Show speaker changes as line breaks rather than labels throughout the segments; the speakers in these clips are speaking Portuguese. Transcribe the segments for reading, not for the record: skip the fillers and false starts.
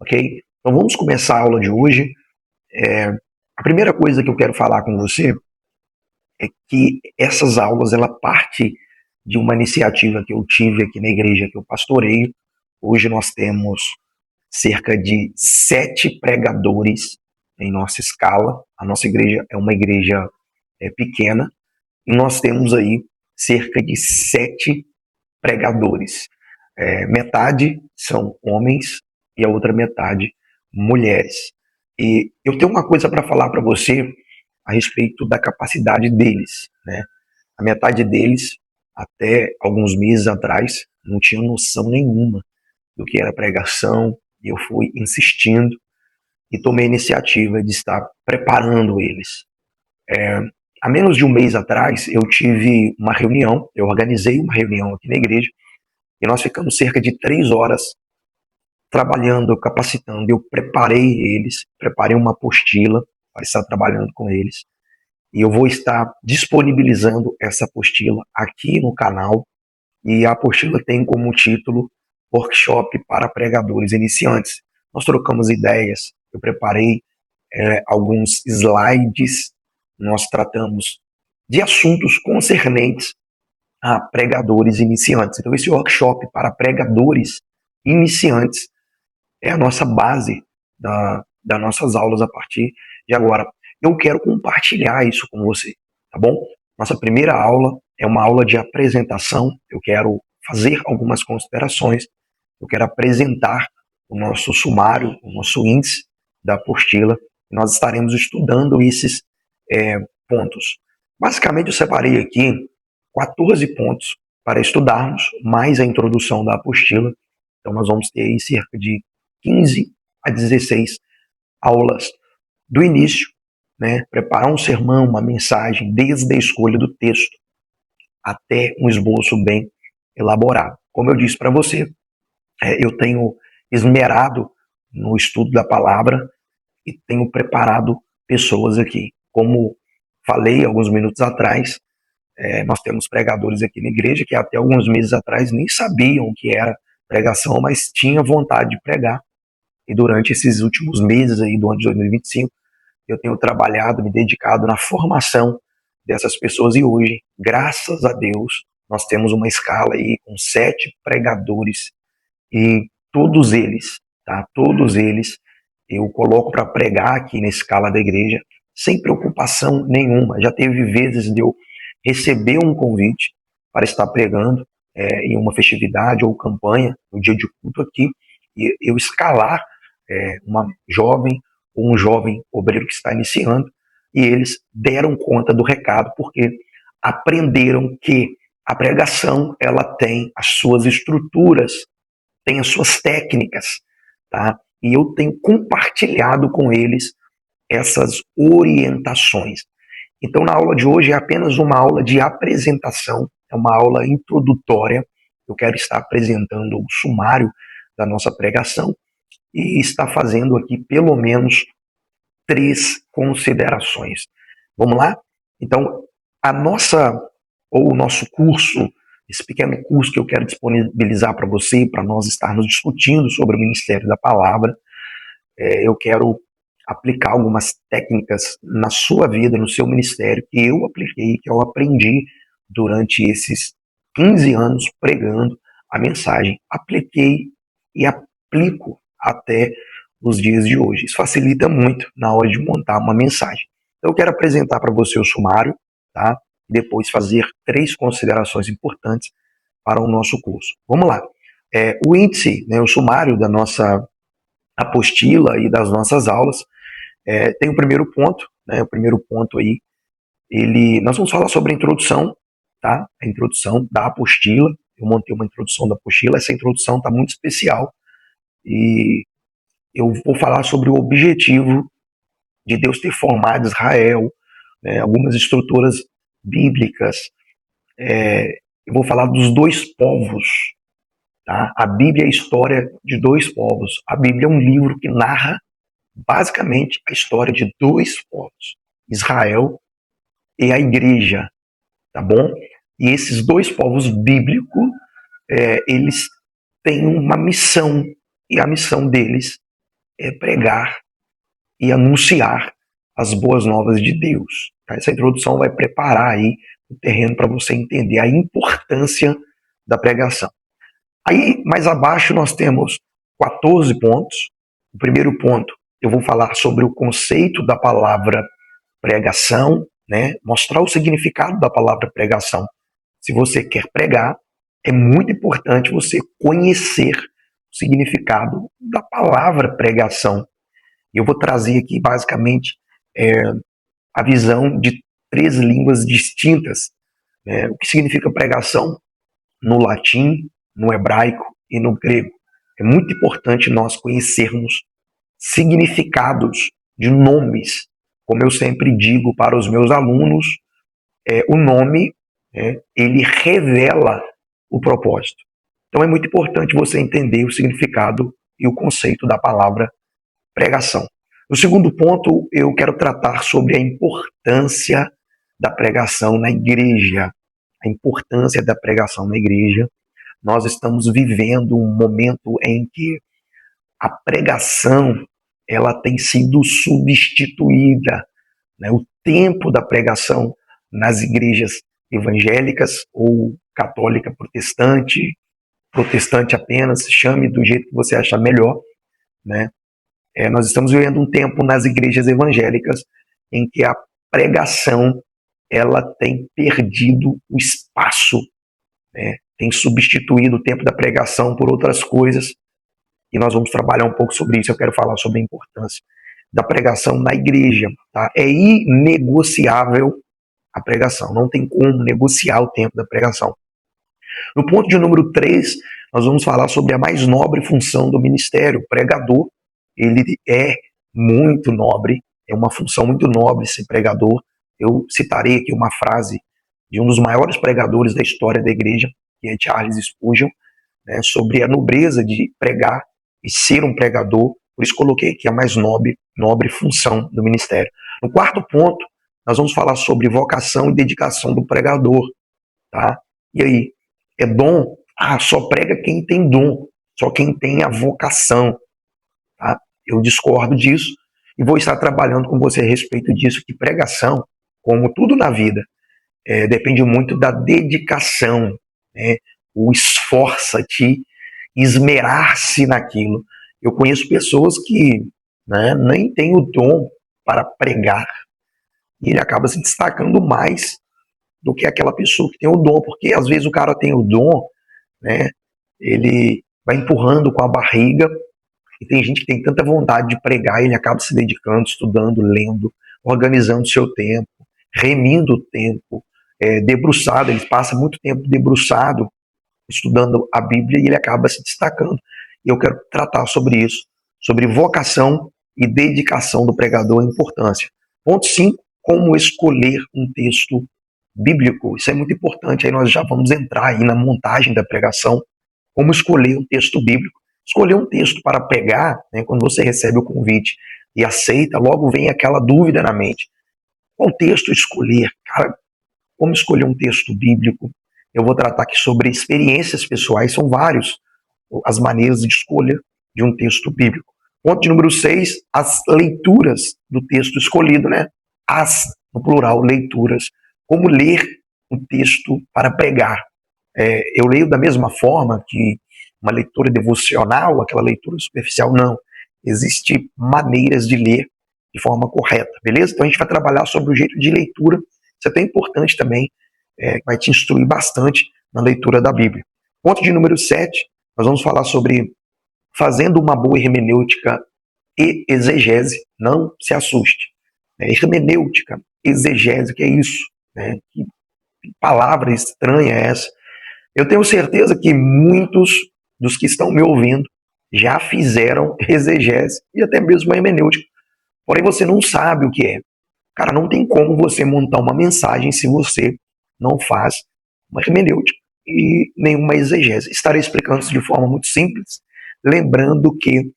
ok? Então vamos começar a aula de hoje. A primeira coisa que eu quero falar com você é que essas aulas, ela parte de uma iniciativa que eu tive aqui na igreja que eu pastoreio. Hoje nós temos cerca de 7 pregadores em nossa escala. A nossa igreja é uma igreja pequena e nós temos aí cerca de 7 pregadores. Metade são homens e a outra metade mulheres. E eu tenho uma coisa para falar para você a respeito da capacidade deles, né? A metade deles, até alguns meses atrás, não tinha noção nenhuma do que era pregação, e eu fui insistindo e tomei a iniciativa de estar preparando eles. Há menos de um mês atrás, eu tive uma reunião, eu organizei uma reunião aqui na igreja, e nós ficamos cerca de 3 horas trabalhando, capacitando. Eu preparei eles, preparei uma apostila para estar trabalhando com eles. E eu vou estar disponibilizando essa apostila aqui no canal. E a apostila tem como título Workshop para Pregadores Iniciantes. Nós trocamos ideias, eu preparei alguns slides, nós tratamos de assuntos concernentes a pregadores iniciantes. Então, esse workshop para pregadores iniciantes é a nossa base das nossas aulas a partir de agora. Eu quero compartilhar isso com você, tá bom? Nossa primeira aula é uma aula de apresentação. Eu quero fazer algumas considerações. Eu quero apresentar o nosso sumário, o nosso índice da apostila. Nós estaremos estudando esses pontos. Basicamente, eu separei aqui 14 pontos para estudarmos, mais a introdução da apostila. Então, nós vamos ter aí cerca de 15 a 16 aulas do início, né? Preparar um sermão, uma mensagem, desde a escolha do texto até um esboço bem elaborado. Como eu disse para você, eu tenho esmerado no estudo da palavra e tenho preparado pessoas aqui. Como falei alguns minutos atrás, nós temos pregadores aqui na igreja que até alguns meses atrás nem sabiam o que era pregação, mas tinha vontade de pregar. E durante esses últimos meses aí do ano de 2025, eu tenho trabalhado, me dedicado na formação dessas pessoas. E hoje, graças a Deus, nós temos uma escala aí com 7 pregadores e todos eles, tá? Todos eles eu coloco para pregar aqui na escala da igreja sem preocupação nenhuma. Já teve vezes de eu receber um convite para estar pregando em uma festividade ou campanha, no dia de culto aqui, e eu escalar uma jovem ou um jovem obreiro que está iniciando, e eles deram conta do recado, porque aprenderam que a pregação ela tem as suas estruturas, tem as suas técnicas, tá? E eu tenho compartilhado com eles essas orientações. Então, na aula de hoje é apenas uma aula de apresentação, é uma aula introdutória. Eu quero estar apresentando o sumário da nossa pregação e estar fazendo aqui pelo menos 3 considerações. Vamos lá? Então, o nosso curso, esse pequeno curso que eu quero disponibilizar para você, para nós estarmos discutindo sobre o Ministério da Palavra, eu quero aplicar algumas técnicas na sua vida, no seu ministério, que eu apliquei, que eu aprendi durante esses 15 anos pregando a mensagem. Apliquei e aplico até os dias de hoje. Isso facilita muito na hora de montar uma mensagem. Então, eu quero apresentar para você o sumário, tá? E depois fazer 3 considerações importantes para o nosso curso. Vamos lá. O índice, né, o sumário da nossa apostila e das nossas aulas, tem o primeiro ponto, né? O primeiro ponto aí, nós vamos falar sobre a introdução, tá? A introdução da apostila. Eu montei uma introdução da apostila. Essa introdução está muito especial e eu vou falar sobre o objetivo de Deus ter formado Israel, né? Algumas estruturas bíblicas. Eu vou falar dos 2 povos. Tá? A Bíblia é a história de 2 povos. A Bíblia é um livro que narra basicamente a história de 2 povos, Israel e a igreja, tá bom? E esses 2 povos bíblicos, eles têm uma missão, e a missão deles é pregar e anunciar as boas novas de Deus. Tá? Essa introdução vai preparar aí o terreno para você entender a importância da pregação. Aí, mais abaixo, nós temos 14 pontos. O primeiro ponto, eu vou falar sobre o conceito da palavra pregação, né? Mostrar o significado da palavra pregação. Se você quer pregar, é muito importante você conhecer o significado da palavra pregação. Eu vou trazer aqui, basicamente, a visão de 3 línguas distintas. O que significa pregação no latim, no hebraico e no grego. É muito importante nós conhecermos significados de nomes. Como eu sempre digo para os meus alunos, o nome, ele revela o propósito. Então é muito importante você entender o significado e o conceito da palavra pregação. No segundo ponto, eu quero tratar sobre a importância da pregação na igreja. A importância da pregação na igreja. Nós estamos vivendo um momento em que a pregação ela tem sido substituída. Né? O tempo da pregação nas igrejas evangélicas ou católica protestante apenas, chame do jeito que você achar melhor, né? Nós estamos vivendo um tempo nas igrejas evangélicas em que a pregação ela tem perdido o espaço, né? Tem substituído o tempo da pregação por outras coisas, e nós vamos trabalhar um pouco sobre isso. Eu quero falar sobre a importância da pregação na igreja. Tá? É inegociável a pregação, não tem como negociar o tempo da pregação. No ponto de número 3, nós vamos falar sobre a mais nobre função do ministério. O pregador, ele é muito nobre, é uma função muito nobre ser pregador. Eu citarei aqui uma frase de um dos maiores pregadores da história da igreja, que é Charles Spurgeon, né, sobre a nobreza de pregar e ser um pregador. Por isso coloquei aqui a mais nobre função do ministério. No quarto ponto, nós vamos falar sobre vocação e dedicação do pregador. Tá? E aí, é dom? Só prega quem tem dom, só quem tem a vocação. Tá? Eu discordo disso e vou estar trabalhando com você a respeito disso, que pregação, como tudo na vida, depende muito da dedicação, né? O esforça-te, esmerar-se naquilo. Eu conheço pessoas que, né, nem têm o dom para pregar e ele acaba se destacando mais do que aquela pessoa que tem o dom, porque às vezes o cara tem o dom, né, ele vai empurrando com a barriga, e tem gente que tem tanta vontade de pregar, e ele acaba se dedicando, estudando, lendo, organizando o seu tempo, remindo o tempo, debruçado, ele passa muito tempo debruçado, estudando a Bíblia, e ele acaba se destacando. E eu quero tratar sobre isso, sobre vocação e dedicação do pregador, a importância. Ponto 5, como escolher um texto bíblico. Isso é muito importante, aí nós já vamos entrar aí na montagem da pregação, como escolher um texto bíblico. Escolher um texto para pregar, né, quando você recebe o convite e aceita, logo vem aquela dúvida na mente. Qual texto escolher? Cara, como escolher um texto bíblico? Eu vou tratar aqui sobre experiências pessoais, são vários as maneiras de escolha de um texto bíblico. Ponto de número 6, as leituras do texto escolhido, né? As, no plural, leituras. Como ler um texto para pregar. Eu leio da mesma forma que uma leitura devocional, aquela leitura superficial, não. Existem maneiras de ler de forma correta, beleza? Então a gente vai trabalhar sobre o jeito de leitura. Isso é até importante também, vai te instruir bastante na leitura da Bíblia. Ponto de número 7, nós vamos falar sobre fazendo uma boa hermenêutica e exegese. Não se assuste. Hermenêutica, exegese, que é isso? Que palavra estranha é essa? Eu tenho certeza que muitos dos que estão me ouvindo já fizeram exegese e até mesmo hermenêutica. Porém, você não sabe o que é. Cara, não tem como você montar uma mensagem se você não faz uma hermenêutica e nenhuma exegese. Estarei explicando isso de forma muito simples, lembrando que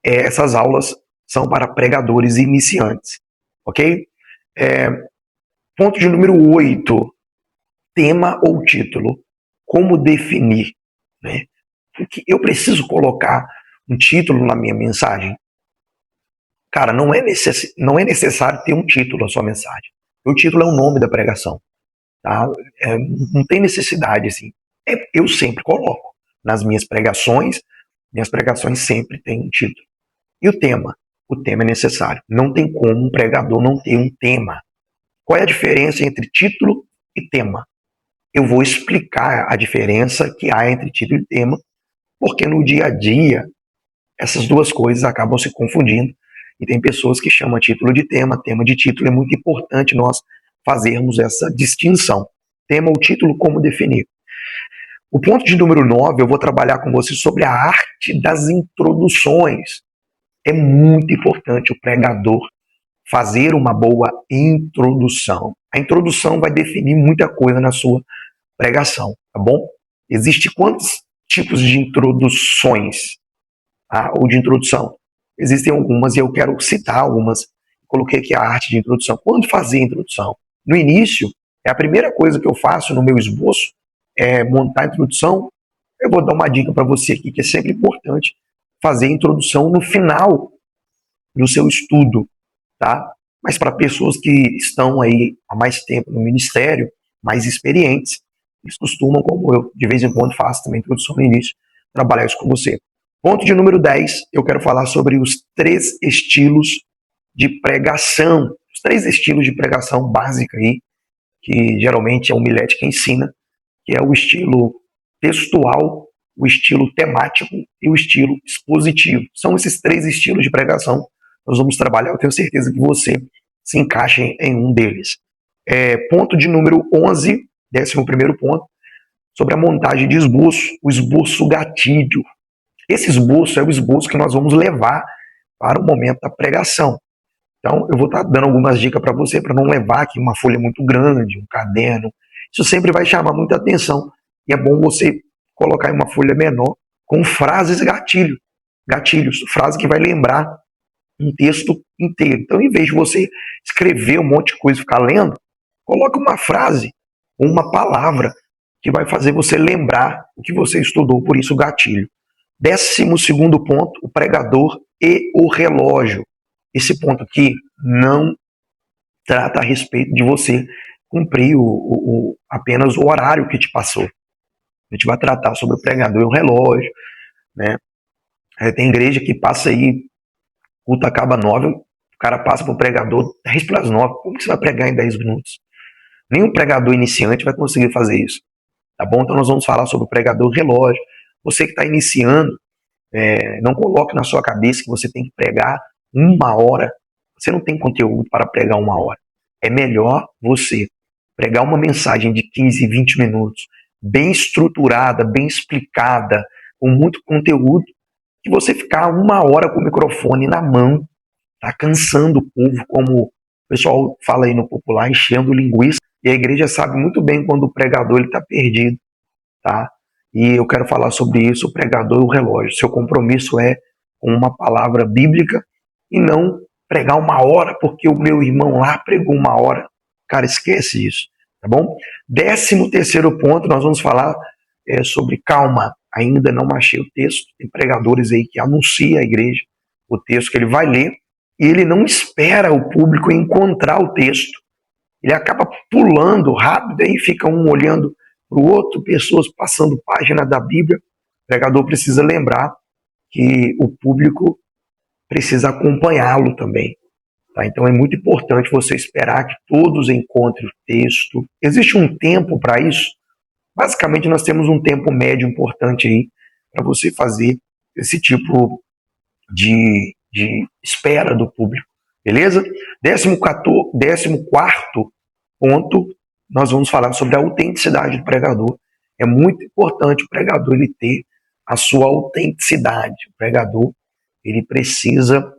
essas aulas são para pregadores iniciantes, ok? Ponto de número 8, tema ou título. Como definir, né? Porque eu preciso colocar um título na minha mensagem. Cara, não é necessário ter um título a sua mensagem. O título é o nome da pregação, tá? Não tem necessidade, assim. Eu sempre coloco nas minhas pregações sempre têm um título. E o tema? O tema é necessário. Não tem como um pregador não ter um tema. Qual é a diferença entre título e tema? Eu vou explicar a diferença que há entre título e tema, porque no dia a dia essas duas coisas acabam se confundindo e tem pessoas que chamam título de tema, tema de título. É muito importante nós fazermos essa distinção. Tema ou título, como definir? O ponto de número 9, eu vou trabalhar com você sobre a arte das introduções. É muito importante o pregador fazer uma boa introdução. A introdução vai definir muita coisa na sua pregação, tá bom? Existem quantos tipos de introduções, ou de introdução? Existem algumas e eu quero citar algumas. Coloquei aqui a arte de introdução. Quando fazer a introdução? No início, é a primeira coisa que eu faço no meu esboço, é montar a introdução. Eu vou dar uma dica para você aqui, que é sempre importante fazer a introdução no final do seu estudo, tá? Mas para pessoas que estão aí há mais tempo no ministério, mais experientes, eles costumam, como eu, de vez em quando faço também introdução no início, trabalhar isso com você. Ponto de número 10, eu quero falar sobre os 3 estilos de pregação, os 3 estilos de pregação básica aí, que geralmente é o homilética que ensina, que é o estilo textual, o estilo temático e o estilo expositivo. São esses 3 estilos de pregação que nós vamos trabalhar. Eu tenho certeza que você se encaixa em um deles. Ponto de número 11, 11º ponto, sobre a montagem de esboço, o esboço gatilho. Esse esboço é o esboço que nós vamos levar para o momento da pregação. Então, eu vou estar dando algumas dicas para você, para não levar aqui uma folha muito grande, um caderno. Isso sempre vai chamar muita atenção. E é bom você colocar em uma folha menor com frases gatilhos, frase que vai lembrar um texto inteiro. Então, em vez de você escrever um monte de coisa e ficar lendo, coloque uma frase, uma palavra que vai fazer você lembrar o que você estudou, por isso o gatilho. 12º ponto, o pregador e o relógio. Esse ponto aqui não trata a respeito de você cumprir apenas o horário que te passou. A gente vai tratar sobre o pregador e o relógio, né? Tem igreja que passa aí, o culto acaba 9, o cara passa para o pregador 10 para as 9. Como que você vai pregar em 10 minutos? Nenhum pregador iniciante vai conseguir fazer isso, tá bom? Então nós vamos falar sobre o pregador e o relógio. Você que está iniciando, não coloque na sua cabeça que você tem que pregar 1 hora. Você não tem conteúdo para pregar 1 hora. É melhor você pregar uma mensagem de 15, 20 minutos, bem estruturada, bem explicada, com muito conteúdo, que você ficar 1 hora com o microfone na mão, tá cansando o povo, como o pessoal fala aí no popular, enchendo linguiça. E a igreja sabe muito bem quando o pregador está perdido, tá? E eu quero falar sobre isso, o pregador e o relógio. Seu compromisso é com uma palavra bíblica e não pregar 1 hora porque o meu irmão lá pregou 1 hora. Cara, esquece isso, tá bom? 13º ponto, nós vamos falar sobre calma. Ainda não achei o texto. Tem pregadores aí que anunciam à igreja o texto que ele vai ler e ele não espera o público encontrar o texto. Ele acaba pulando rápido, aí fica um olhando para o outro, pessoas passando página da Bíblia. O pregador precisa lembrar que o público precisa acompanhá-lo também. Tá? Então é muito importante você esperar que todos encontrem o texto. Existe um tempo para isso? Basicamente nós temos um tempo médio importante aí para você fazer esse tipo de espera do público. Beleza? 14º ponto, nós vamos falar sobre a autenticidade do pregador. É muito importante o pregador ele ter a sua autenticidade. O pregador ele precisa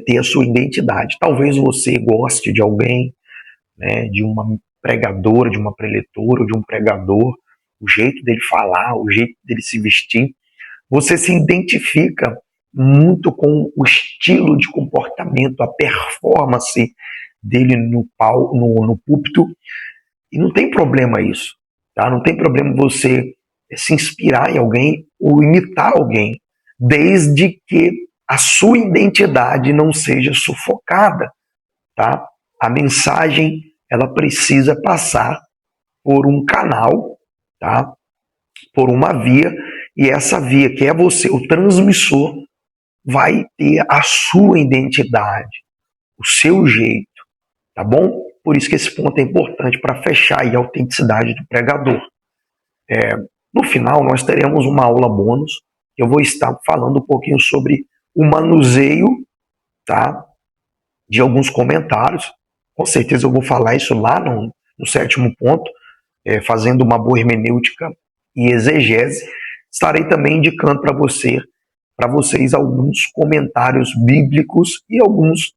ter a sua identidade. Talvez você goste de alguém, né, de uma pregadora, de uma preletora, ou de um pregador, o jeito dele falar, o jeito dele se vestir. Você se identifica muito com o estilo de comportamento, a performance dele no púlpito, e não tem problema isso, tá? Não tem problema você se inspirar em alguém ou imitar alguém, desde que a sua identidade não seja sufocada, tá? A mensagem, ela precisa passar por um canal, tá? Por uma via, e essa via que é você, o transmissor, vai ter a sua identidade, o seu jeito, tá bom? Por isso que esse ponto é importante para fechar aí a autenticidade do pregador. No final, nós teremos uma aula bônus, que eu vou estar falando um pouquinho sobre o manuseio, tá? De alguns comentários. Com certeza eu vou falar isso lá no sétimo ponto, fazendo uma boa hermenêutica e exegese. Estarei também indicando para vocês alguns comentários bíblicos e alguns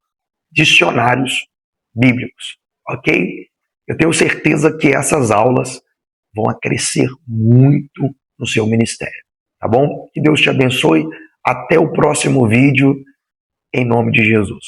dicionários bíblicos, ok? Eu tenho certeza que essas aulas vão crescer muito no seu ministério, tá bom? Que Deus te abençoe. Até o próximo vídeo, em nome de Jesus.